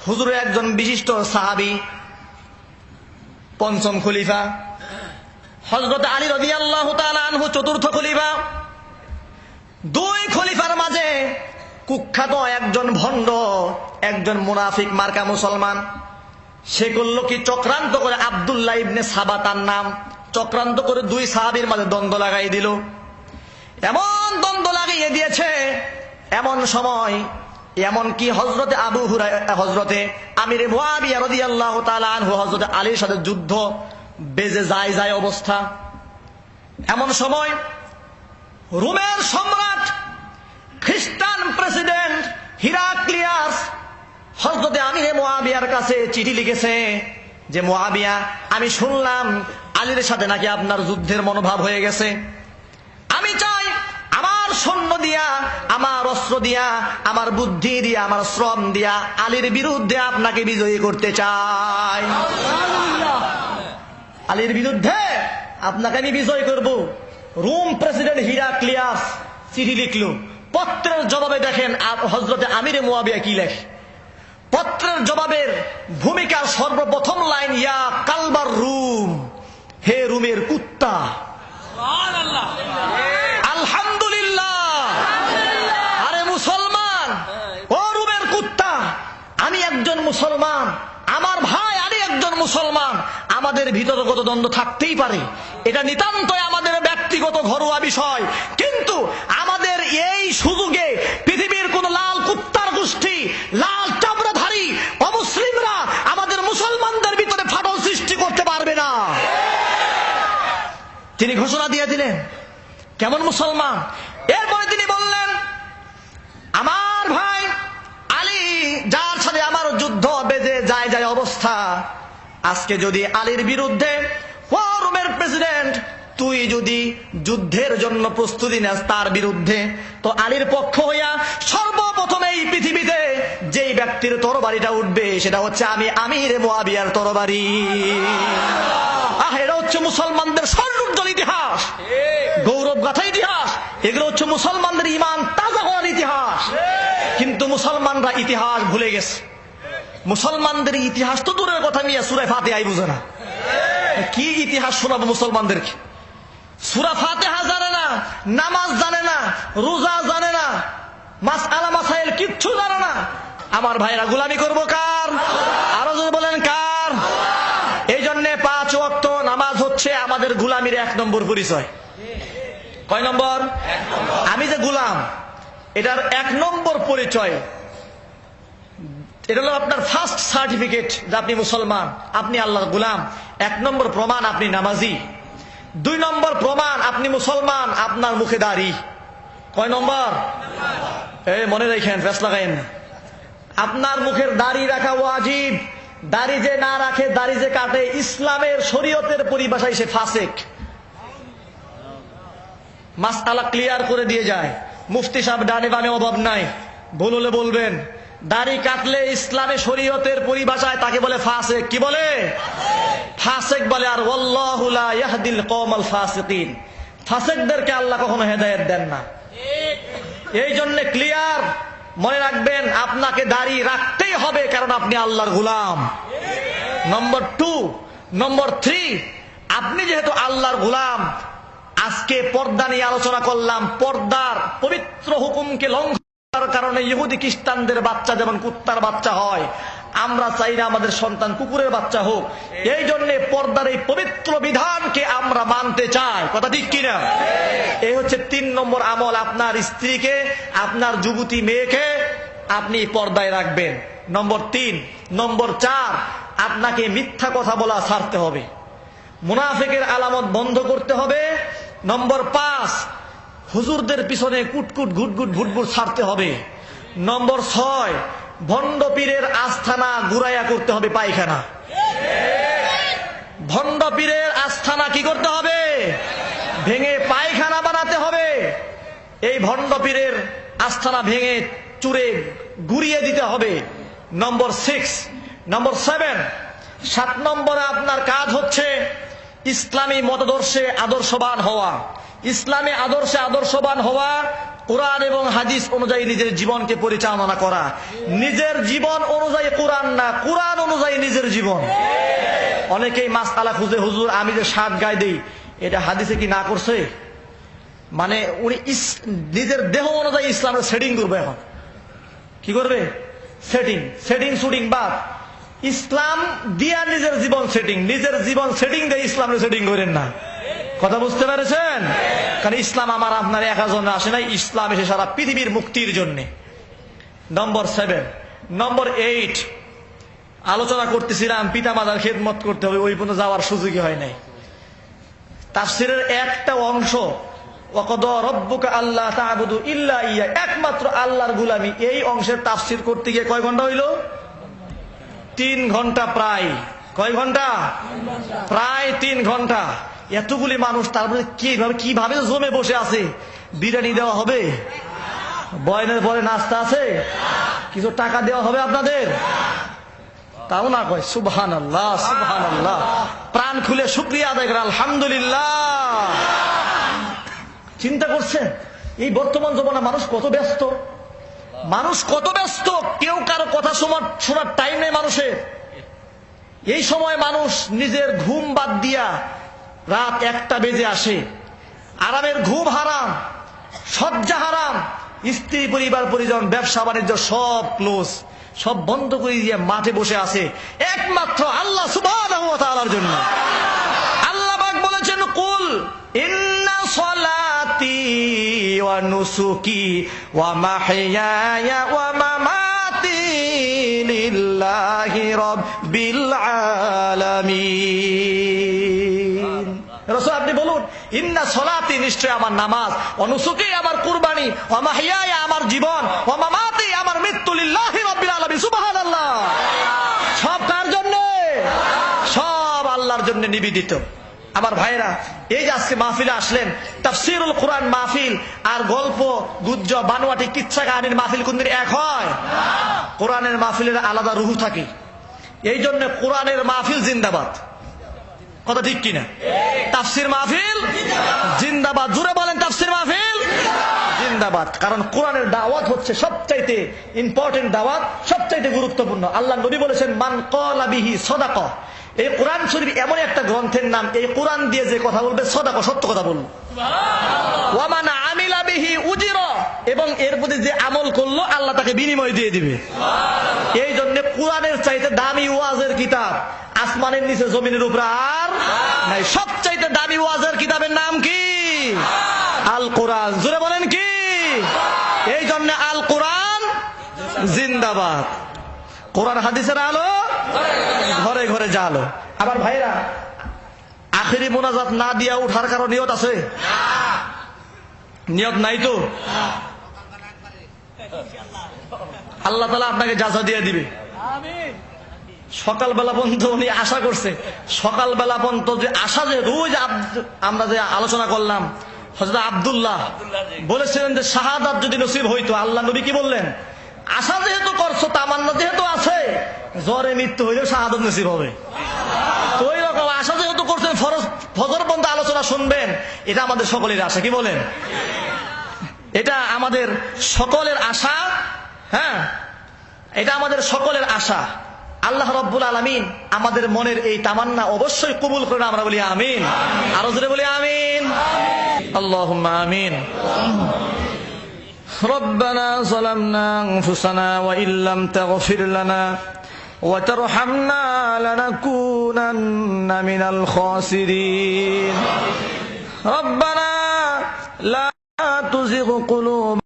হুজুরের একজন বিশিষ্ট সাহাবী, পঞ্চম খলিফা হযরত আলী রাদিয়াল্লাহু তাআলা আনহু, চতুর্থ খলিফা। দুই খলিফার মাঝে কুখ্যাত একজন ভণ্ড, একজন মুনাফিক মার্কা মুসলমান। সে করল কি, চক্রান্ত করে, আব্দুল্লাহ ইবনে সাবা তার নাম, চক্রান্ত করে দুই সাহাবীর মাঝে দ্বন্দ্ব লাগাই দিল। এমন দ্বন্দ্ব লাগিয়ে দিয়েছে, এমন সময় এমনকি হযরতে আবু হুরায়রা, হযরতে আমিরে মুয়াবিয়া রাদিয়াল্লাহু তাআলা আনহু হযরতে আলীর সাথে যুদ্ধ বেজে যায় অবস্থা। এমন সময় রোমের সম্রাট, খ্রিস্টান প্রেসিডেন্ট হিরাক্লিয়াস হযরতে আমিরে মুয়াবিয়ার কাছে চিঠি লিখেছে যে, মুয়াবিয়া, আমি শুনলাম আলীর সাথে নাকি আপনার যুদ্ধের মনোভাব হয়ে গেছে। আমি চাই আমার সৈন্য দিয়া, আমার অস্ত্র দিয়া, আমার বুদ্ধি দিয়া, আমার শ্রম দিয়া আলীর বিরুদ্ধে আপনাকে বিজয়ী করতে চাই। আলীর বিরুদ্ধে আপনাকে আমি বিজয় করব। রোম প্রেসিডেন্ট হিরাক্লিয়াস চিঠি লিখল। পত্রের জবাবে দেখেন হযরতে আমিরে মুয়াবিয়া কি লেখে। পত্রের জবাবের ভূমিকার সর্বপ্রথম লাইন, ইয়া কালবার রুম, হে রুমের কুত্তা। আলহামদুলিল্লাহ। আরে মুসলমান, ও রুমের কুত্তা, আমি একজন মুসলমান, আমার ভাই আলী একজন মুসলমান, আমাদের ভিতরে কত দ্বন্দ্ব থাকতেই পারে, এটা নিতান্তই আমাদের ব্যক্তিগত ঘরোয়া বিষয়, কিন্তু আমাদের এই সুযোগে পৃথিবীর কোন লাল কুত্তার গোষ্ঠী, লাল চামড়াধারী অমুসলিমরা আমাদের মুসলমানদের ভিতরে ফাটল সৃষ্টি করতে পারবে না। তিনি ঘোষণা দিয়ে দিলেন, কেমন মুসলমান? এরপরে তিনি বললেন, আমার ভাই আলী, যার সাথে আমার যুদ্ধ বেজে যায় অবস্থা, আজকে যদি আলীর বিরুদ্ধে, ও রোমের প্রেসিডেন্ট, তুই যদি যুদ্ধের জন্য প্রস্তুতি নেস তার বিরুদ্ধে, তো আলীর পক্ষ হইয়া সর্বপ্রথম এই পৃথিবীতে যেই ব্যক্তির তরবারিটা উঠবে সেটা হচ্ছে আমি আমিরে মুয়াবিয়ার তরবারি। এটা হচ্ছে মুসলমানদের স্বর্ণোজ্জ্বল ইতিহাস, গৌরব গাথা ইতিহাস। এগুলো হচ্ছে মুসলমানদের ঈমান তাজা হওয়ার ইতিহাস। কিন্তু মুসলমানরা ইতিহাস ভুলে গেছে। মুসলমানদের ইতিহাস তো দূরের কথা, নিয়ে সূরা ফাতিহাই বুঝে না। কি ইতিহাস শোনাবো মুসলমানদেরকে? সূরা ফাতিহা জানে না, নামাজ জানে না, রোজা জানে না, মাসআলা মাসাইল কিচ্ছু জানে না। আমার ভাইরা গোলামি করবো কার? আরো যদি বলেন কার? এই জন্য 5 ওয়াক্ত নামাজ হচ্ছে আমাদের গোলামির 1 নম্বর পরিচয়। কয় নম্বর? আমি যে গোলাম, এটার 1 নম্বর পরিচয়। এটা হলো আপনার ফার্স্ট সার্টিফিকেট যে আপনি মুসলমান, আপনি আল্লাহর গোলাম। 1 নম্বর প্রমাণ আপনি নামাজি। 2 নম্বর প্রমাণ আপনি মুসলমান, আপনার মুখে দাড়ি। কয় নম্বর? মনে রাখেন, ফেস লাগাইন না। আপনার মুখের দাড়ি রাখা ওয়াজিব। দাড়ি যে না রাখে, দাড়ি যে কাটে, ইসলামের শরীয়তের পরিভাষায় সে ফাসেক। মাসআলা ক্লিয়ার করে দিয়ে যায়। মুফতি সাহেব ডানে বামে অভাব নাই, ভুল হলে বলবেন। দাড়ি কাটলে ইসলামে শরীয়তের পরিভাষায় তাকে বলে ফাসেক। কি বলে? ফাসেক বলে। আর ওয়াল্লাহু লা ইয়াহদিল কওমাল ফাসিকিন, ফাসেকদেরকে আল্লাহ কখনো হেদায়েত দেন না। এই জন্য ক্লিয়ার মনে রাখবেন, আপনাকে দাড়ি রাখতেই হবে, কারণ আপনি আল্লাহর গোলাম। নম্বর 2, নম্বর 3, আপনি যেহেতু আল্লাহর গোলাম, আজকে পর্দা নিয়ে আলোচনা করলাম। পর্দার পবিত্র হুকুমকে লঙ্ঘন করার কারণে ইহুদি খ্রিস্টানদের বাচ্চা যেমন কুত্তার বাচ্চা হয়, আমরা চাই না আমাদের সন্তান কুকুরের বাচ্চা হোক। এই জন্য পর্দার এই পবিত্র বিধানকে আমরা মানতে চাই। কথা ঠিক কিনা? এই হচ্ছে 3 নম্বর আমল। আপনার স্ত্রীকে, আপনার যুবতী মেয়েকে আপনি পর্দায় রাখবেন। নম্বর 3। নম্বর 4, আপনাকে মিথ্যা কথা বলা ছাড়তে হবে, মুনাফিকের আলামত বন্ধ করতে হবে। নম্বর 5, হুজুরদের পিছনে কুটকুট ঘুটঘুট ভুটভুট ছাড়তে হবে। নম্বর 6, ভণ্ড পীরের আস্থানা গুড়াইয়া করতে হবে পায়খানা। ভণ্ড পীরের আস্থানা কি করতে হবে? ভেঙে পায়খানা বানাতে হবে। এই ভণ্ড পীরের আস্থানা ভেঙে চুরে গুড়িয়ে দিতে হবে। নম্বর 6। নম্বর 7, 7 নম্বরে আপনার কাজ হচ্ছে ইসলামী মতাদর্শে আদর্শবান হওয়া, ইসলামী আদর্শে আদর্শবান হওয়া, কোরআন এবং হাদিস অনুযায়ী নিজের জীবনকে পরিচালনা করা। নিজের জীবন অনুযায়ী কোরআন না, কোরআন অনুযায়ী নিজের জীবন। অনেকেই মাসআলা খুঁজে, হুজুর আমি যে শার্ট গায়ে দেই এটা হাদিসে কি না করছে? মানে উনি নিজের দেহ অনুযায়ী ইসলামের সেটিং করবে। এখন কি করবে? সেটিং শুটিং বাদ। ইসলাম দিয়া নিজের জীবন সেটিং, নিজের জীবন সেটিং দিয়ে ইসলামের সেটিং করেন না। কথা বুঝতে পেরেছেন? কারণ ইসলাম আমার আপনার একা জন্য আসে নাই, ইসলাম এসে সারা পৃথিবীর মুক্তির জন্য। নম্বর 7, নম্বর 8 আলোচনা করতেছিলাম পিতা মাতার খেদমত করতে হবে, ওই পর্যন্ত যাওয়ার সুযোগই হয় নাই। তাফসীরের একটা অংশ ওয়াকাদা রাব্বুকা আল্লা তা'বুদু ইল্লা ইয়্যা, একমাত্র আল্লাহর গোলামি, এই অংশের তাফসীর করতে গিয়ে কয় ঘন্টা হইল? 3 ঘন্টা প্রায়। কয় ঘন্টা? প্রায় 3 ঘন্টা। এতগুলি মানুষ, তারপরে কিভাবে জমে বসে আছে। বিরিয়ানি দেওয়া হবে, বয়ানের পরে নাস্তা আছে, কিছু টাকা দেওয়া হবে আপনাদের, তাও না কয় সুবহানাল্লাহ সুবহানাল্লাহ। প্রাণ খুলে শুকরিয়া আদায় করে আলহামদুলিল্লাহ। চিন্তা করছেন এই বর্তমান জমানা মানুষ কত ব্যস্ত, মানুষ কত ব্যস্ত, কেউ কারো কথা শোনার টাইম নেই মানুষের। এই সময় মানুষ নিজের ঘুম বাদ দিয়া রাত 1টা বেজে আসে, আরামের ঘুম হারাম, শয্যা হারাম, স্ত্রী পরিবার পরিজন ব্যবসা বাণিজ্য সব ক্লোজ, সব বন্ধ করে দিয়ে মাঠে বসে আছে একমাত্র আল্লাহ সুবহানাহু ওয়া তাআলার জন্য। আল্লাহ পাক বলেছেন কুল ইন্না সলাতি ওয়া নুসুকি ওয়া মাহইয়ায়া ওয়া মামাতি লিল্লাহি রাব্বিল আলামিন। রাসূল আপনি বলুন ইন্না সলাতি, নিশ্চয় আমার নামাজ, ওয়া নুসুকি আমার কুরবানি, ওয়া মাহইয়ায়া আমার জীবন, ওয়া মামাতি আমার মৃত্যু, লিল্লাহি রাব্বিল আলামিন। সুবহানাল্লাহ। সব কার জন্য? সব আল্লাহর জন্য নিবেদিত। আমার ভাইরা, এই যে আজকে মাহফিলে আসলেন, তাফসীরুল কোরআন মাহফিল আর গল্প গুজব বানোয়াটি কিচ্ছা কাহিনীর মাহফিল কোনদিন এক হয়? কোরআনের মাহফিলের আলাদা রুহ থাকে। এই জন্য কোরআনের মাহফিল জিন্দাবাদ। কথা ঠিক কিনা? তাফসীর মাহফিল জিন্দাবাদ। জোরে বলেন তাফসীর মাহফিল জিন্দাবাদ। কারণ কোরআনের দাওয়াত হচ্ছে সবচাইতে ইম্পর্টেন্ট দাওয়াত, সবচাইতে গুরুত্বপূর্ণ। আল্লাহ নবী বলেছেন মান ক্বালা বিহি সাদাকা। এই কোরআন শরীফ এমন একটা গ্রন্থের নাম, এই কোরআন দিয়ে যে কথা বলবে সাদাকা, সত্য কথা বলল। ওয়া মান আমিলা বিহি উজিরা, এবং এর প্রতি যে আমল করলো আল্লাহ তাকে বিনিময় দিয়ে দিবে। এই জন্য কোরআনের চাইতে দামি ওয়াজের কিতাব আসমানের নিচে জমিনের উপরে আর নাই। সবচাইতে দামি ওয়াজের কিতাবের নাম কি? আল কোরআন। জোরে বলেন কি? এই জন্য আল কোরআন জিন্দাবাদ। কোরআন হাদিসের আলো ঘরে ঘরে জালো। আবার ভাইরা, আখেরি মোনাজাত না দিয়া উঠার কারো নিয়ত আছে? নিয়ত নাই তো আল্লাহ তাআলা আপনাকে জাযা দিয়ে দিবে। সকালবেলা পর্যন্ত উনি আশা করছে, সকালবেলা পর্যন্ত যে আশা, যে রোজ আমরা যে আলোচনা করলাম, হযরত আব্দুল্লাহ বলেছিলেন যে শাহাদাত যদি নসিব হইতো, আল্লাহ নবী কি বললেন? আশা যেহেতু করছো, তামান্না যেহেতু আছে, জ্বরে মৃত্যু হইলেও শাহাদাত নসিব হবে। তো ওই রকম আশা যেহেতু করছেন, ফজর পর্যন্ত আলোচনা শুনবেন, এটা আমাদের সকলের আশা। কি বলেন? এটা আমাদের সকলের আশা। হ্যাঁ, এটা আমাদের সকলের আশা। আল্লাহ রাব্বুল আলামিন আমাদের মনের এই তামান্না অবশ্যই কবুল করেন। আমরা বলি আমিন। আরো জোরে বলি আমিন। আল্লাহুম্মা আমিন। ربنا ظلمنا أنفسنا وإن لم تغفر لنا وترحمنا لنكونن من الخاسرين. ربنا لا تزغ قلوبنا